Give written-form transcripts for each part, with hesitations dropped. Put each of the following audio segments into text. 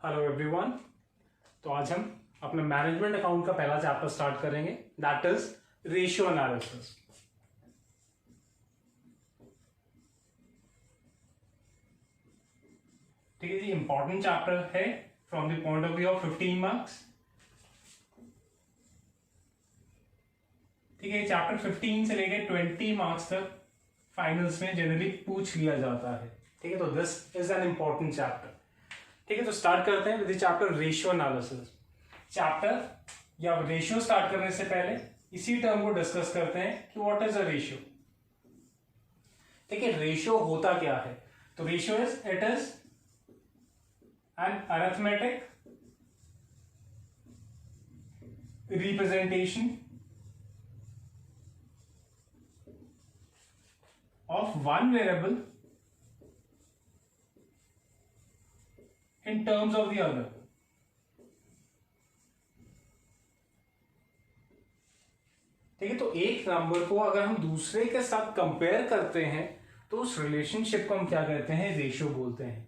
Hello everyone. तो आज हम अपने मैनेजमेंट अकाउंट का पहला चैप्टर स्टार्ट करेंगे, दैट इज रेशियो एनालिसिस। ठीक है जी, इंपॉर्टेंट चैप्टर है from the point of view of 15 marks. ठीक है, चैप्टर 15 से लेके 20 मार्क्स तक फाइनल्स में जनरली पूछ लिया जाता है। ठीक है, तो this is an important chapter. ठीक है, तो स्टार्ट करते हैं with the chapter ratio analysis. Chapter या रेशियो स्टार्ट करने से पहले इसी टर्म को डिस्कस करते हैं कि व्हाट इज अ रेशियो। ठीक है, रेशियो होता क्या है? तो ratio it is an arithmetic representation of one variable in terms of the other. ठीक है, तो एक नंबर को अगर हम दूसरे के साथ कंपेयर करते हैं तो उस रिलेशनशिप को हम क्या कहते हैं? रेशियो बोलते हैं।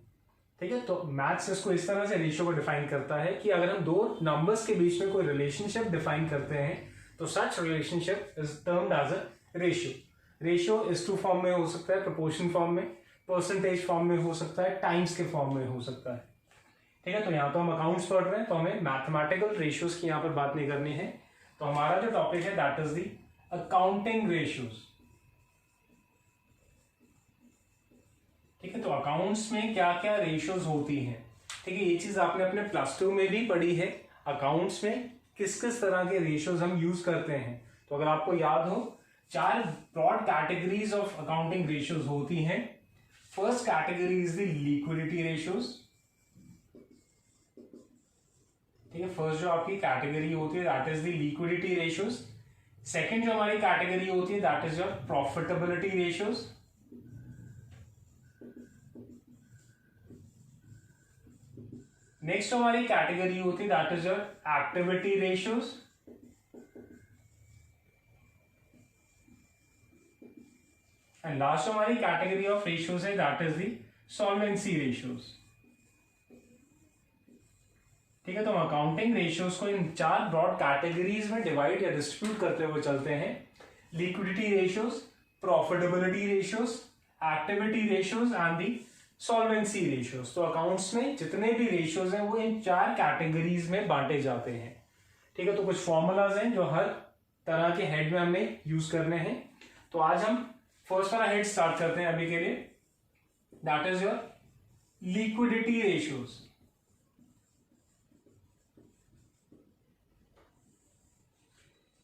ठीक है, तो मैथ्स इसको इस तरह से रेशियो को डिफाइन करता है कि अगर हम दो नंबर्स के बीच में कोई रिलेशनशिप डिफाइन करते हैं तो such relationship is termed as a ratio. Ratio इस टू फॉर्म में हो सकता है, प्रोपोर्शन फॉर्म में, परसेंटेज फॉर्म में हो सकता है, टाइम्स के फॉर्म में हो सकता है। ठीक है, तो यहाँ तो हम अकाउंट्स पढ़ रहे हैं तो हमें मैथमेटिकल रेशियोज की यहाँ पर बात नहीं करनी है। तो हमारा जो टॉपिक है that is the accounting ratios. ठीक है, तो अकाउंट्स में क्या क्या रेशियोज होती हैं। ठीक है, ये चीज आपने अपने +2 में भी पढ़ी है, अकाउंट्स में किस किस तरह के रेशियोज हम यूज करते हैं। तो अगर आपको याद हो, 4 broad categories of accounting ratios होती हैं। First category is the liquidity ratios. ठीक है, फर्स्ट जो आपकी कैटेगरी होती है that is the liquidity ratios. Second जो हमारी कैटेगरी होती है that is your profitability ratios. Next हमारी कैटेगरी होती है that is your activity ratios. And last हमारी कैटेगरी ऑफ रेशियोज है that is the solvency ratios. ठीक है, तो हम अकाउंटिंग रेशियोज को इन 4 ब्रॉड कैटेगरीज में डिवाइड या डिस्ट्रीब्यूट करते हुए चलते हैं। Liquidity ratios, profitability ratios, activity ratios and the solvency ratios. तो अकाउंट्स में जितने भी रेशियोज हैं वो इन 4 कैटेगरीज में बांटे जाते हैं। ठीक है, तो कुछ फॉर्मूलाज हैं जो हर तरह के हेड में हमें यूज करने हैं। तो आज हम फर्स्ट वाला हेड स्टार्ट करते हैं अभी के लिए, that is your liquidity ratios.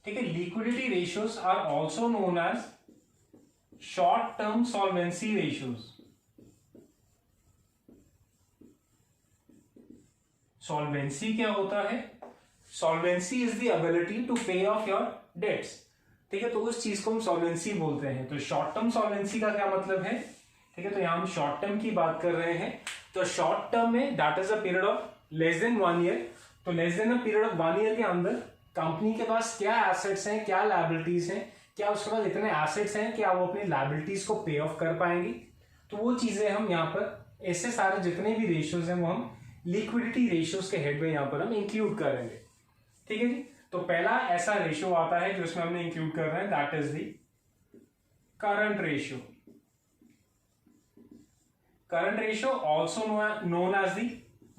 ठीक है, liquidity ratios are also known as short term solvency ratios. Solvency क्या होता है? Solvency is the ability to pay off your debts. ठीक है, तो उस चीज को हम सॉल्वेंसी बोलते हैं। तो शॉर्ट टर्म सॉल्वेंसी का क्या मतलब है? ठीक है, तो यहां हम शॉर्ट टर्म की बात कर रहे हैं। तो शॉर्ट टर्म में that is a period of less than 1 year. तो less than a period of 1 year के अंदर कंपनी के पास क्या एसेट्स हैं, क्या लायबिलिटीज हैं, क्या उसके पास इतने एसेट्स हैं, क्या वो अपनी लायबिलिटीज को पे ऑफ कर पाएंगी। तो वो चीजें हम यहाँ पर ऐसे सारे जितने भी रेशियोज हैं वो हम लिक्विडिटी रेशियोज के हेड में यहाँ पर हम इंक्लूड करेंगे। ठीक है जी, तो पहला ऐसा रेशियो आता है जो इसमें हमने इंक्लूड कर रहे हैं that is the current ratio. Current ratio also known as the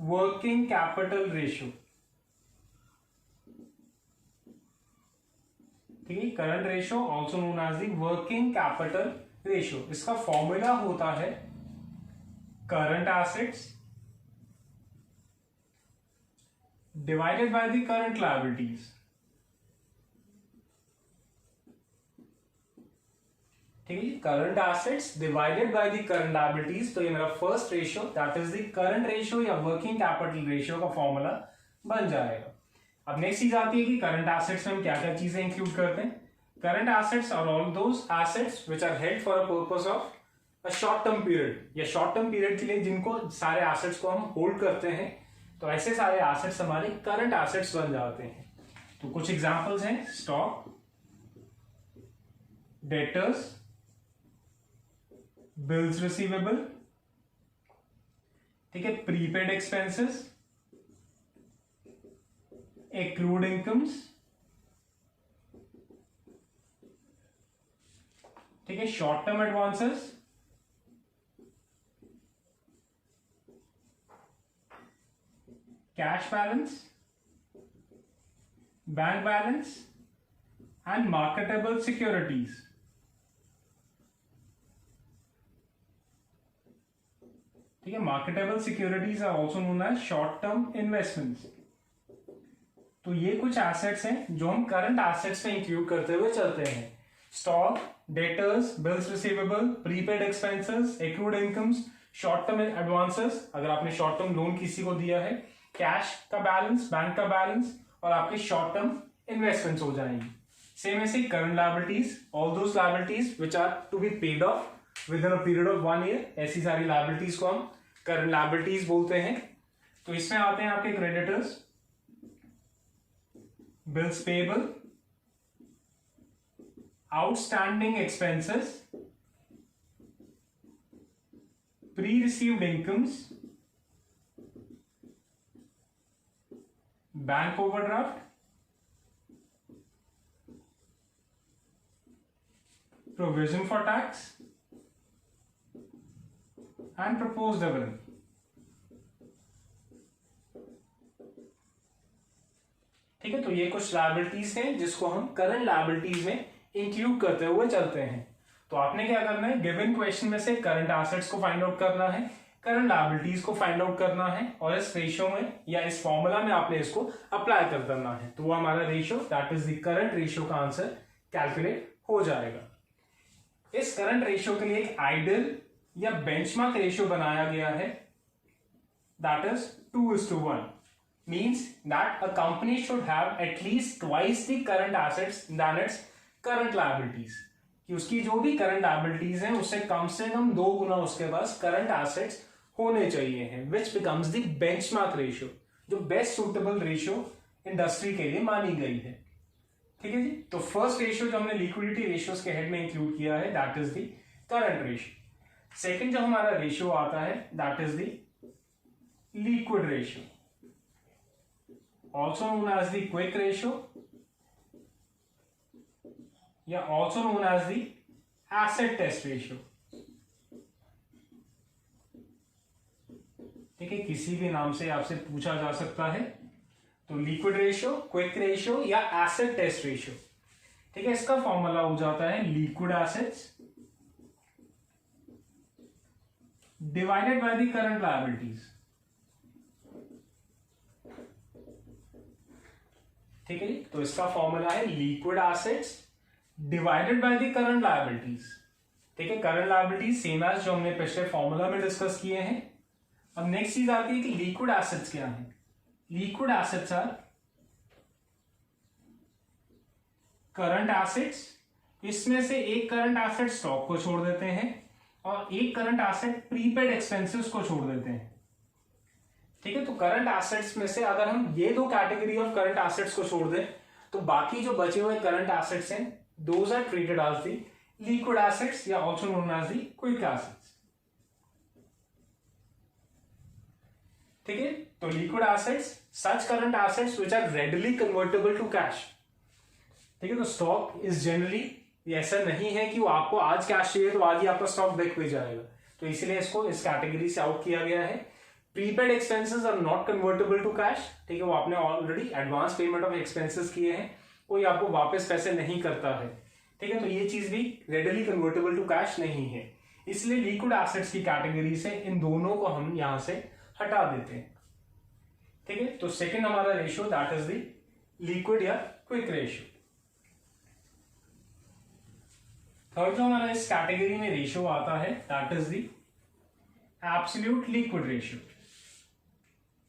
working capital ratio. ठीक है, current ratio also known as the working capital ratio. इसका फॉर्मूला होता है current assets divided by the current liabilities। ठीक है, current assets divided by the current liabilities. तो ये मेरा first ratio that is the current ratio या working capital ratio का फॉर्मूला बन जाएगा। अब नेक्स्ट चीज आती है कि करंट एसेट्स में हम क्या क्या चीजें इंक्लूड करते हैं। Current assets are all those assets which are held for a purpose of a short term period, या शॉर्ट टर्म पीरियड के लिए जिनको सारे एसेट्स को हम होल्ड करते हैं। तो ऐसे सारे एसेट्स हमारे करंट एसेट्स बन जाते हैं। तो कुछ एग्जांपल्स हैं, स्टॉक, डेटर्स, बिल्स रिसीवेबल, ठीक है, प्रीपेड एक्सपेंसेस, accrued incomes, ठीक है, short term advances, cash balance, bank balance and marketable securities. ठीक है, marketable securities are also known as short term investments. तो ये कुछ एसेट्स हैं जो हम करंट एसेट्स में इंक्लूड करते हुए चलते हैं। Stock, debtors, bills receivable, prepaid expenses, accrued incomes, short term advances, अगर आपने शॉर्ट टर्म लोन किसी को दिया है, कैश का बैलेंस, बैंक का बैलेंस, और आपके शॉर्ट टर्म इन्वेस्टमेंट्स हो जाएंगे। सेम ऐसे current liabilities, all those liabilities which are to be paid off within a period of 1 year, ऐसी सारी लायबिलिटीज को हम करंट लायबिलिटीज बोलते हैं। तो इसमें आते हैं आपके creditors, bills payable, outstanding expenses, pre-received incomes, bank overdraft, provision for tax, and proposed dividend। ठीक है, तो ये कुछ लायबिलिटीज हैं जिसको हम करंट लायबिलिटीज में इंक्लूड करते हुए चलते हैं। तो आपने क्या करना है, गिवन क्वेश्चन में से करंट एसेट्स को फाइंड आउट करना है, करंट लायबिलिटीज को फाइंड आउट करना है, और इस रेशियो में या इस फॉर्मूला में आपने इसको अप्लाई कर देना है। तो वो हमारा ratio, that is the current ratio का आंसर कैलकुलेट हो जाएगा। इस करंट रेशियो के लिए एक आइडियल या बेंचमार्क रेशियो बनाया गया है, that is 2:1। means that a company should have at least twice the current assets than its current liabilities, कि उसकी जो भी करंट लायबिलिटीज हैं उससे कम 2 गुना उसके पास करंट एसेट्स होने चाहिए हैं, which becomes the benchmark ratio, जो बेस्ट सुटेबल रेशियो इंडस्ट्री के लिए मानी गई है। ठीक है जी, तो फर्स्ट रेशियो जो हमने लिक्विडिटी रेशियोज के हेड में इंक्लूड किया है, that is the current ratio. Second जो हमारा रेशियो आता है, that is the liquid ratio, also known as the quick ratio, या also known as the asset test ratio। ठीक है, किसी भी नाम से आपसे पूछा जा सकता है। तो लिक्विड रेशियो, क्विक रेशियो या एसेट टेस्ट रेशियो। ठीक है, इसका फॉर्मूला हो जाता है liquid assets divided by the current liabilities. ठीक है जी, तो इसका फॉर्मूला है liquid assets divided by the current liabilities. ठीक है, करंट लायबिलिटीज सेम एज जो हमने पिछले फॉर्मूला में डिस्कस किए हैं। अब नेक्स्ट चीज आती है कि लिक्विड एसेट्स क्या है। Liquid assets are current assets, इसमें से एक करंट एसेट स्टॉक को छोड़ देते हैं और एक करंट एसेट प्रीपेड एक्सपेंसेस को छोड़ देते हैं। ठीक है, तो करंट एसेट्स में से अगर हम ये 2 कैटेगरी ऑफ करंट एसेट्स को छोड़ दें तो बाकी जो बचे हुए करंट एसेट्स हैं, those are treated as the liquid assets या also known as the quick assets. ठीक है, तो liquid assets such current assets which are readily convertible to cash. ठीक है, तो स्टॉक इज जनरली, ऐसा नहीं है कि वो आपको आज कैश चाहिए तो आज ही आपका स्टॉक बिक भी जाएगा, तो इसलिए इसको इस कैटेगरी से आउट किया गया है। Prepaid expenses are not convertible to cash. ठीक है, वो आपने already advance payment of expenses किए हैं, कोई आपको वापस पैसे नहीं करता है। ठीक है, तो ये चीज भी रेडिली कन्वर्टेबल टू कैश नहीं है, इसलिए लिक्विड एसेट्स की कैटेगरी से इन दोनों को हम यहां से हटा देते हैं। ठीक है, तो सेकेंड हमारा ratio that is the liquid या क्विक रेशियो। थर्ड जो हमारा इस कैटेगरी में रेशियो आता है, that is the absolute liquid ratio.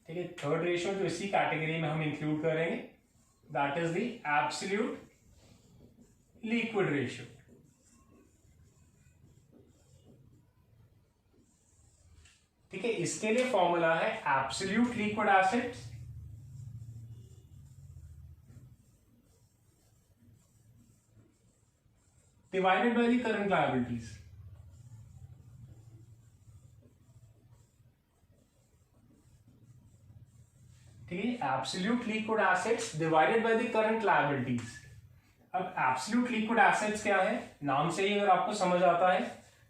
ठीक है, थर्ड रेशियो जो इसी कैटेगरी में हम इंक्लूड करेंगे, that is the absolute liquid ratio. ठीक है, इसके लिए फॉर्मूला है absolute liquid assets divided by the current liabilities. ठीक ठीक है, absolute liquid assets divided by the current liabilities. अब एब्सोल्यूट लिक्विड एसेट्स क्या है, नाम से ही अगर आपको समझ आता है,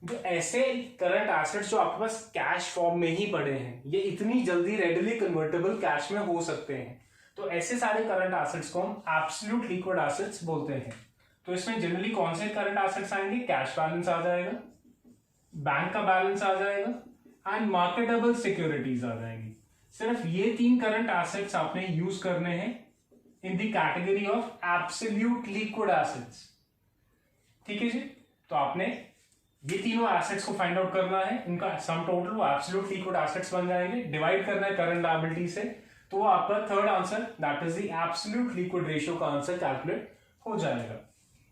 जो ऐसे करंट एसेट्स जो आपके पास कैश फॉर्म में ही पड़े हैं, ये इतनी जल्दी रेडिली कन्वर्टेबल कैश में हो सकते हैं, तो ऐसे सारे करंट एसेट्स को हम एब्सोल्यूट लिक्विड एसेट्स बोलते हैं। तो इसमें जनरली कौन से करंट एसेट्स आएंगे, कैश बैलेंस आ जाएगा, बैंक का बैलेंस आ जाएगा एंड मार्केटेबल सिक्योरिटीज आ जाएंगी। सिर्फ ये 3 करंट एसेट्स आपने यूज करने हैं in the category of absolute liquid assets. ठीक है जी, तो आपने ये तीनों एसेट्स को फाइंड आउट करना है, इनका सम टोटल वो एब्सोल्यूट लिक्विड एसेट्स बन जाएंगे, डिवाइड करना है करंट लायबिलिटी से, तो वो आपका third answer that is the absolute liquid ratio का आंसर कैलकुलेट हो जाएगा।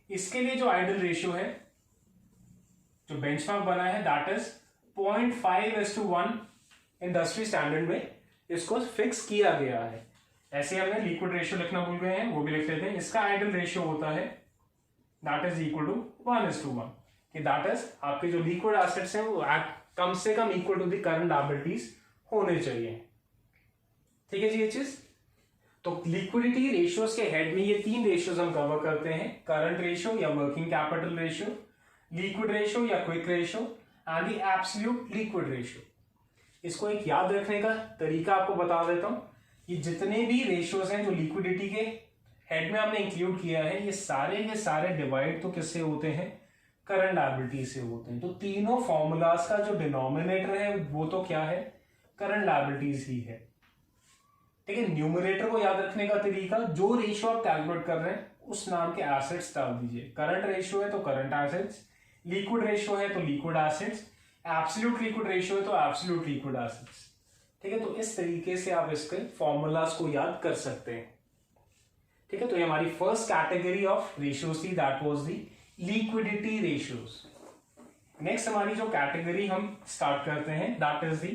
इसके लिए जो आइडियल रेशियो है, जो बेंचमार्क बना है, दैट इज 0.5:1 इंडस्ट्री स्टैंडर्ड में इसको फिक्स किया गया है। ऐसे हमने लिक्विड रेशियो लिखना भूल गए हैं, वो भी लिख लेते हैं। इसका आइडियल रेशियो होता है दैट इज इक्वल टू 1:1, कि दैट इज आपके जो लिक्विड एसेट्स हैं वो कम से कम equal to the current liabilities होने चाहिए। ठीक है जी, ये चीज। तो लिक्विडिटी रेशियोज के हेड में ये 3 रेशियोज हम कवर करते हैं, करंट रेशियो या working capital ratio, liquid ratio या quick ratio and the absolute liquid ratio. इसको एक याद रखने का तरीका आपको बता देता हूं कि जितने भी रेशियोज हैं जो लिक्विडिटी के हेड में हमने इंक्लूड किया है, ये सारे डिवाइड तो किससे होते हैं, करंट लायबिलिटी से होते हैं। तो तीनों फॉर्मूलाज का जो डिनोमिनेटर है वो तो क्या है, करंट लायबिलिटीज ही है। ठीक है, न्यूमरेटर को याद रखने का तरीका, जो रेशियो आप कैलकुलेट कर रहे हैं उस नाम के एसेट्स डाल दीजिए। करंट रेशियो है तो करंट एसेट्स, लिक्विड रेशियो है तो liquid assets, absolute liquid ratio है तो एब्सोल्यूट लिक्विड एसेट्स। ठीक है, तो इस तरीके से आप इसके फॉर्मूलाज को याद कर सकते हैं। ठीक है, तो ये हमारी फर्स्ट कैटेगरी ऑफ रेशियोज थी, that was the liquidity ratios. Next हमारी जो कैटेगरी हम स्टार्ट करते हैं that is the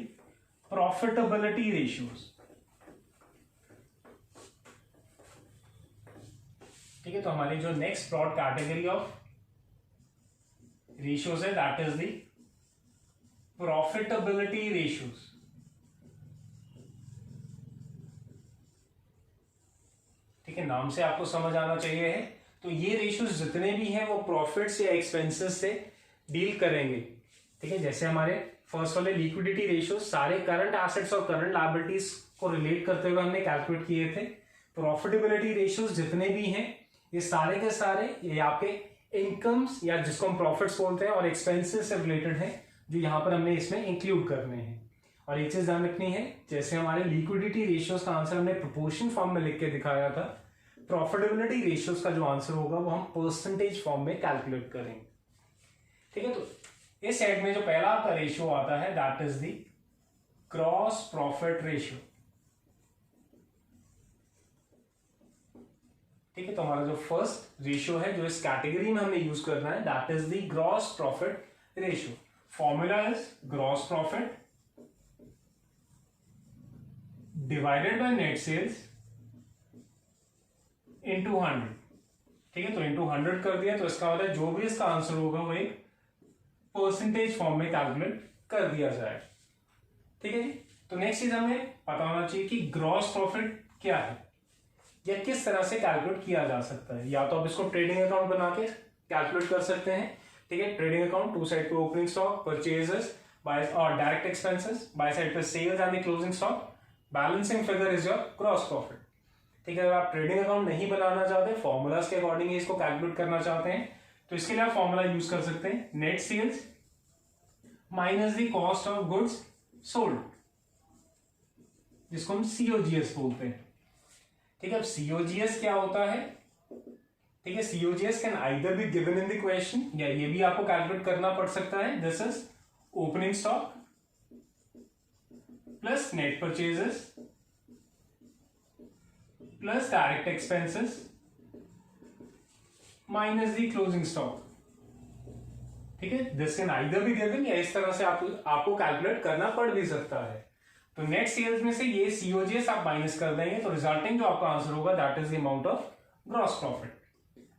profitability ratios. ठीक है, तो हमारी जो next broad category of ratios है that is the profitability ratios. ठीक है, नाम से आपको समझ आना चाहिए है। तो ये रेशियोज जितने भी हैं वो प्रॉफिट्स या एक्सपेंसेस से डील करेंगे। ठीक है, जैसे हमारे फर्स्ट वाले लिक्विडिटी रेशियो सारे करंट एसेट्स और करंट लायबिलिटीज को रिलेट करते हुए हमने कैलकुलेट किए थे। प्रॉफिटेबिलिटी रेशियोज जितने भी हैं ये सारे के सारे ये आपके इनकम्स या जिसको हम प्रॉफिट्स बोलते हैं और एक्सपेंसेस से रिलेटेड है, जो यहां पर हमने इसमें इंक्लूड करने हैं। और एक चीज ध्यान रखनी है, जैसे हमारे लिक्विडिटी रेशियोज का आंसर हमने प्रोपोर्शन फॉर्म में लिख के दिखाया था, प्रॉफिटेबिलिटी रेशियोज का जो आंसर होगा वो हम परसेंटेज फॉर्म में कैलकुलेट करेंगे। ठीक है, तो इस सेट में जो पहला आपका रेशियो आता है that is the gross profit ratio. ठीक है, तो हमारा जो फर्स्ट रेशियो है जो इस कैटेगरी में हमने यूज करना है that is the gross profit ratio. Formula is gross profit divided by net sales into 100। ठीक है, तो इंटू 100 कर दिया, तो इसका मतलब जो भी इसका आंसर होगा वो एक परसेंटेज फॉर्म में कैलकुलेट कर दिया जाए। ठीक है जी, तो नेक्स्ट चीज हमें पता होना चाहिए कि ग्रॉस प्रॉफिट क्या है या किस तरह से कैलकुलेट किया जा सकता है। या तो आप इसको ट्रेडिंग अकाउंट बना के कैलकुलेट कर सकते हैं। ठीक है, ट्रेडिंग अकाउंट टू साइड पे ओपनिंग स्टॉक, परचेजेस बाय और डायरेक्ट एक्सपेंसेस, बाय साइड पे sales and closing stock, balancing figure is your gross profit. ठीक है, अगर आप ट्रेडिंग अकाउंट नहीं बनाना चाहते, फॉर्मूलाज के अकॉर्डिंग इसको कैलकुलेट करना चाहते हैं, तो इसके लिए आप फॉर्मूला यूज कर सकते हैं, net sales minus the cost of goods sold, जिसको हम सीओजीएस बोलते हैं। ठीक है, अब सीओजीएस क्या होता है? ठीक है, COGS can either be given in the question या ये भी आपको कैलकुलेट करना पड़ सकता है। This is opening stock plus net purchases plus direct expenses minus the closing stock. ठीक है, this can either be given या इस तरह से आपको कैलकुलेट करना पड़ भी सकता है। तो नेट सेल्स में से ये सीओजीएस आप माइनस कर देंगे तो रिजल्टिंग जो आपका आंसर होगा that is the amount of gross profit.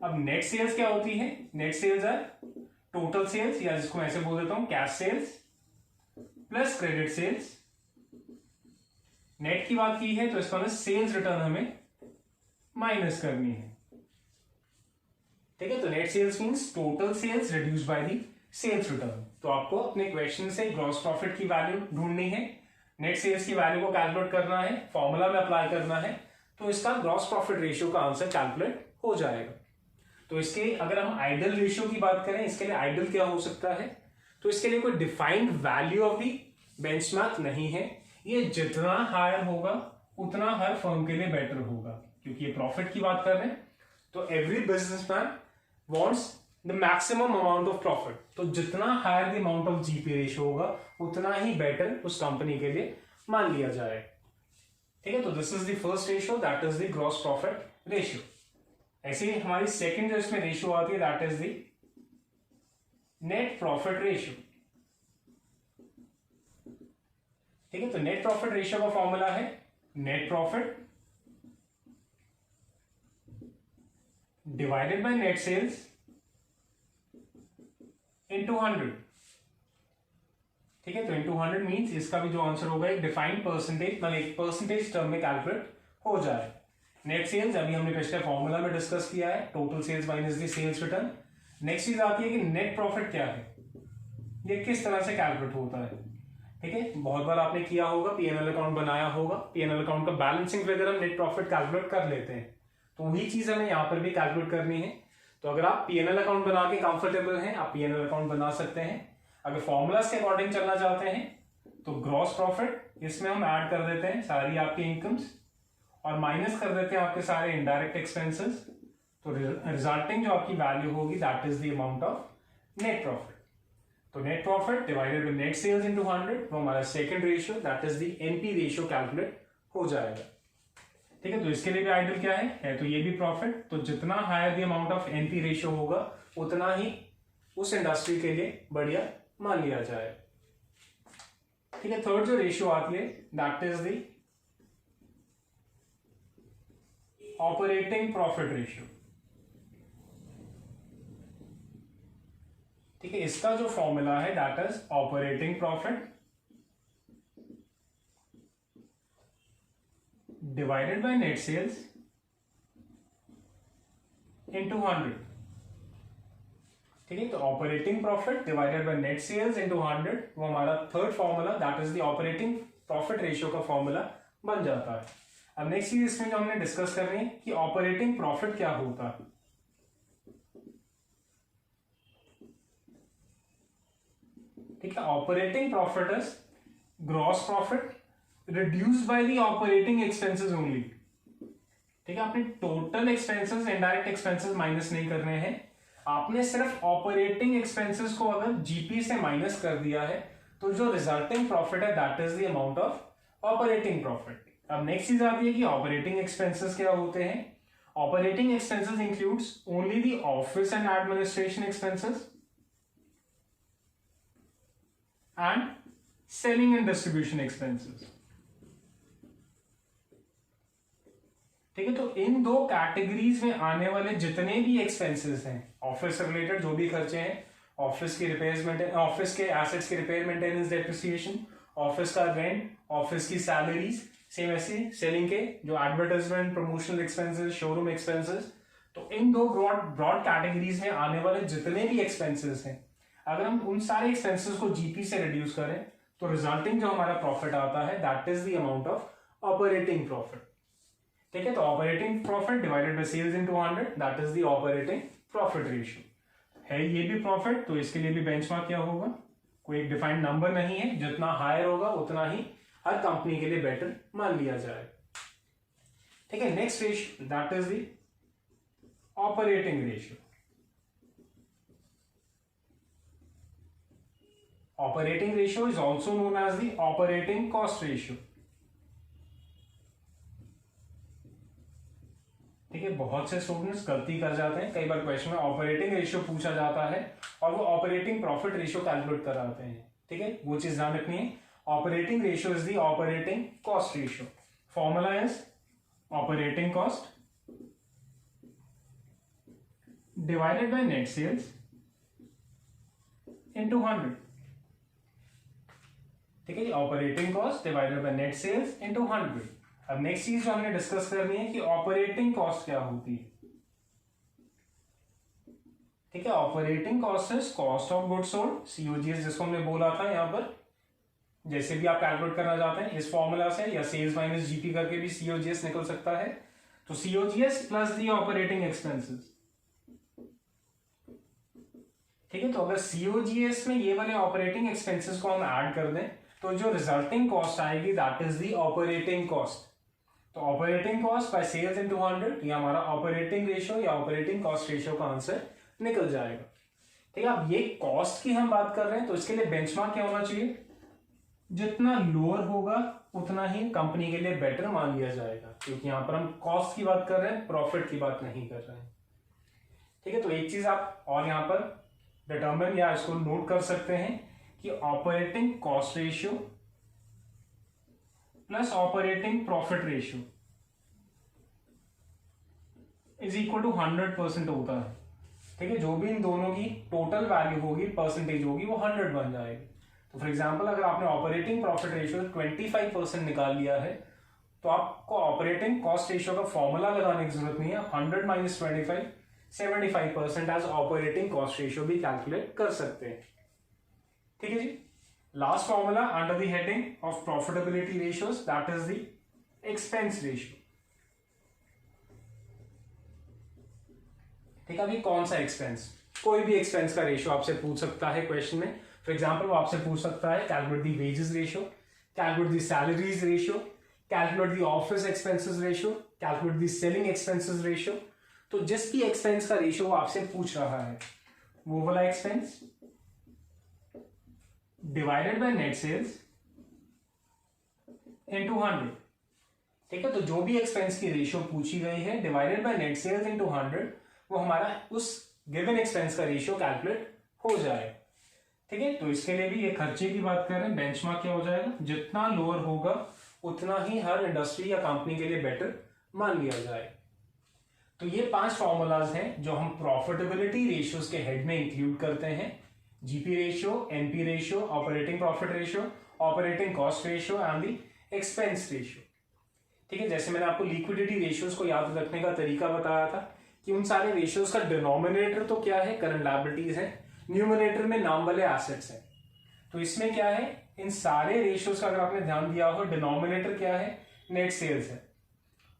अब नेट सेल्स क्या होती है? नेट सेल्स है टोटल सेल्स या जिसको ऐसे बोल देता हूं cash sales plus credit sales net की बात की है तो इसका मतलब सेल्स रिटर्न हमें माइनस करनी है। ठीक है, तो net sales means total sales reduced by the sales return. तो आपको अपने क्वेश्चन से ग्रॉस प्रॉफिट की वैल्यू ढूंढनी है, नेट सेल्स की वैल्यू को कैलकुलेट करना है, फॉर्मूला में अप्लाई करना है, तो इसका ग्रॉस प्रॉफिट रेशियो का आंसर कैलकुलेट हो जाएगा। तो इसके अगर हम आइडल रेशियो की बात करें, इसके लिए आइडल क्या हो सकता है, तो इसके लिए कोई defined value of the benchmark नहीं है। ये जितना हायर होगा उतना हर फर्म के लिए बेटर होगा, क्योंकि ये प्रॉफिट की बात कर रहे हैं। तो every businessman wants the maximum amount of profit. तो जितना higher the amount of GP ratio होगा उतना ही बेटर उस कंपनी के लिए मान लिया जाए। ठीक है, तो this is the first ratio, that is the gross profit ratio. ऐसे ही हमारी सेकेंड जो इसमें रेशियो आती है, that is the net profit ratio. ठीक है, तो नेट प्रॉफिट रेशियो का फॉर्मूला है net profit divided by net sales into 100। ठीक है, तो इनटू 100 मींस इसका भी जो आंसर होगा एक डिफाइंड परसेंटेज, मतलब एक परसेंटेज टर्म में कैलकुलेट हो जाए। नेट सेल्स अभी हमने पिछले फॉर्मूला में डिस्कस किया है, total sales minus the sales return. Next चीज आती है कि नेट प्रॉफिट क्या है, ये किस तरह से कैलकुलेट होता है। ठीक है, बहुत बार आपने किया होगा, पीएनएल अकाउंट बनाया होगा, पीएनएल अकाउंट का बैलेंसिंग फिगर हम नेट प्रॉफिट कैलकुलेट कर लेते हैं, तो वही चीज हमें यहाँ पर भी कैलकुलेट करनी है। तो अगर आप पीएनएल अकाउंट बना के कंफर्टेबल हैं, आप पीएनएल अकाउंट बना सकते हैं। अगर फॉर्मूलाज के अकॉर्डिंग चलना चाहते हैं तो ग्रॉस प्रॉफिट इसमें हम ऐड कर देते हैं सारी आपकी इनकम्स, और माइनस कर देते हैं आपके सारे इनडायरेक्ट एक्सपेंसेस। तो रिजल्टिंग जो आपकी वैल्यू होगी that is the amount of net profit. तो net profit divided by net sales into 100, वो हमारा second ratio that is the NP ratio calculate हो जाएगा। ठीक है, तो इसके लिए भी आइडल क्या है तो ये भी प्रॉफिट। तो जितना higher the amount of NP ratio होगा उतना ही उस इंडस्ट्री के लिए बढ़िया मान लिया जाए। ठीक है, थर्ड जो रेशियो आती है that is the operating profit ratio. ठीक है, इसका जो फॉर्मूला है that is operating profit divided by net sales into 100। ठीक है, तो operating profit divided by net sales into 100, वो हमारा third formula that is the operating profit ratio का फॉर्मूला बन जाता है। अब नेक्स्ट चीज इसमें जो हमने डिस्कस करनी है कि ऑपरेटिंग प्रॉफिट क्या होता है। ठीक है, operating profit is gross profit reduced by the operating expenses only. ठीक है, आपने total expenses indirect expenses minus नहीं करने हैं, आपने सिर्फ ऑपरेटिंग एक्सपेंसेस को अगर जीपी से माइनस कर दिया है तो जो रिजल्टिंग प्रॉफिट है that is the amount of operating profit. अब नेक्स्ट चीज आती है कि ऑपरेटिंग एक्सपेंसेस क्या होते हैं। Operating expenses includes only the office and administration expenses and selling and distribution expenses. ठीक है, तो इन दो कैटेगरीज में आने वाले जितने भी एक्सपेंसेस हैं, ऑफिस से रिलेटेड जो भी खर्चे हैं, ऑफिस के रिपेयर, ऑफिस के एसेट्स के रिपेयर मेंटेनेंस डेप्रिसिएशन, ऑफिस का रेंट, ऑफिस की सैलरीज, सेम ऐसे सेलिंग के जो advertisement promotional expenses, showroom expenses, तो इन दो ब्रॉड कैटेगरीज में आने वाले जितने भी एक्सपेंसेस हैं, अगर हम उन सारे एक्सपेंसेस को जीपी से रिड्यूस करें तो रिजल्टिंग जो हमारा प्रॉफिट आता है that is the amount of operating profit. ठीक है, तो operating profit divided by sales into 100 that is the operating profit ratio है। ये भी प्रॉफिट, तो इसके लिए भी बेंचमार्क क्या होगा, कोई एक डिफाइंड नंबर नहीं है, जितना हायर होगा उतना ही हर कंपनी के लिए बेटर मान लिया जाए। ठीक है, next ratio that is the operating ratio. Operating ratio is also known as the operating cost ratio. ठीक है, बहुत से स्टूडेंट्स गलती कर जाते हैं, कई बार क्वेश्चन में ऑपरेटिंग रेशियो पूछा जाता है और वो ऑपरेटिंग प्रॉफिट रेशियो कैलकुलेट कराते हैं। ठीक है, वो चीज ध्यान रखनी है। Operating ratio is the operating cost ratio. Formula is operating cost divided by net sales into 100। ठीक है जी, operating cost divided by net sales into 100। अब नेक्स्ट चीज जो हमने डिस्कस करनी है कि ऑपरेटिंग कॉस्ट क्या होती है। ठीक है, operating cost is cost of goods sold, COGS जिसको हमने बोला था यहाँ पर। जैसे भी आप कैलकुलेट करना चाहते हैं इस फॉर्मूला से, या सेल्स माइनस जीपी करके भी सीओजीएस निकल सकता है। तो COGS plus the operating expenses. ठीक है, तो अगर सीओजीएस में ये वाले ऑपरेटिंग एक्सपेंसेस को हम ऐड कर दें तो जो रिजल्टिंग कॉस्ट आएगी that is the operating cost. तो operating cost by sales into 100, ये हमारा ऑपरेटिंग रेशियो या ऑपरेटिंग कॉस्ट रेशियो का आंसर निकल जाएगा। ठीक है, अब ये कॉस्ट की हम बात कर रहे हैं तो इसके लिए बेंचमार्क क्या होना चाहिए, जितना लोअर होगा उतना ही कंपनी के लिए बेटर मान लिया जाएगा, क्योंकि यहां पर हम कॉस्ट की बात कर रहे हैं, प्रॉफिट की बात नहीं कर रहे हैं। ठीक है, तो एक चीज आप और यहां पर डिटरमिन या इसको नोट कर सकते हैं कि operating cost ratio plus operating profit ratio is equal to 100% होता है। ठीक है, जो भी इन दोनों की टोटल वैल्यू होगी, परसेंटेज होगी, वो 100 बन जाएगी। तो फॉर एग्जांपल अगर आपने ऑपरेटिंग प्रॉफिट रेशियो 25% निकाल लिया है तो आपको ऑपरेटिंग कॉस्ट रेशियो का फॉर्मूला लगाने की जरूरत नहीं है। 100 minus 25 75% as operating cost ratio भी कैलकुलेट कर सकते हैं। ठीक है जी, last formula under the heading of profitability ratios that is the expense ratio. ठीक है, अभी कौन सा एक्सपेंस, कोई भी एक्सपेंस का रेशियो आपसे पूछ सकता है क्वेश्चन में। फॉर एग्जांपल वो आपसे पूछ सकता है calculate the wages ratio, calculate the salaries ratio, calculate the office expenses ratio, calculate the selling expenses ratio. तो जिस भी एक्सपेंस का रेशियो वो आपसे पूछ रहा है वो वाला expense divided by net sales into 100। ठीक है, तो जो भी एक्सपेंस की रेशियो पूछी गई है divided by net sales into 100, वो हमारा उस गिवन एक्सपेंस का रेशियो कैलकुलेट हो जाए। ठीक है, तो इसके लिए भी ये खर्चे की बात कर रहे हैं, बेंचमार्क क्या हो जाएगा, जितना लोअर होगा उतना ही हर इंडस्ट्री या कंपनी के लिए बेटर मान लिया जाए। तो ये 5 फॉर्मूलाज हैं जो हम प्रॉफिटेबिलिटी रेशियोज के हेड में इंक्लूड करते हैं। GP ratio, NP ratio, operating profit ratio, operating cost ratio and the expense ratio. ठीक है, जैसे मैंने आपको लिक्विडिटी रेशियोज को याद रखने का तरीका बताया था कि उन सारे रेशियोज का डिनोमिनेटर तो क्या है, करंट लायबिलिटीज है, न्यूमरेटर में नाम वाले एसेट्स हैं। तो इसमें क्या है, इन सारे रेशियोज का अगर आपने ध्यान दिया हो, डिनोमिनेटर क्या है, नेट सेल्स है,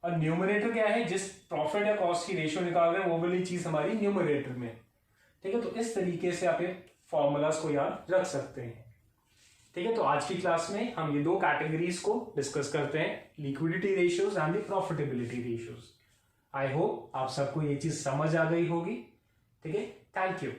और न्यूमरेटर क्या है, जिस प्रॉफिट या कॉस्ट की रेशियो निकाल रहे हैं वो वाली चीज हमारी न्यूमरेटर में। ठीक है, तो इस तरीके से आप ये फॉर्मूलाज को याद रख सकते हैं। ठीक है, तो आज की क्लास में हम ये 2 कैटेगरीज को डिस्कस करते हैं, liquidity ratios and the profitability ratios. I hope आप सबको ये चीज समझ आ गई होगी। ठीक है, थैंक यू।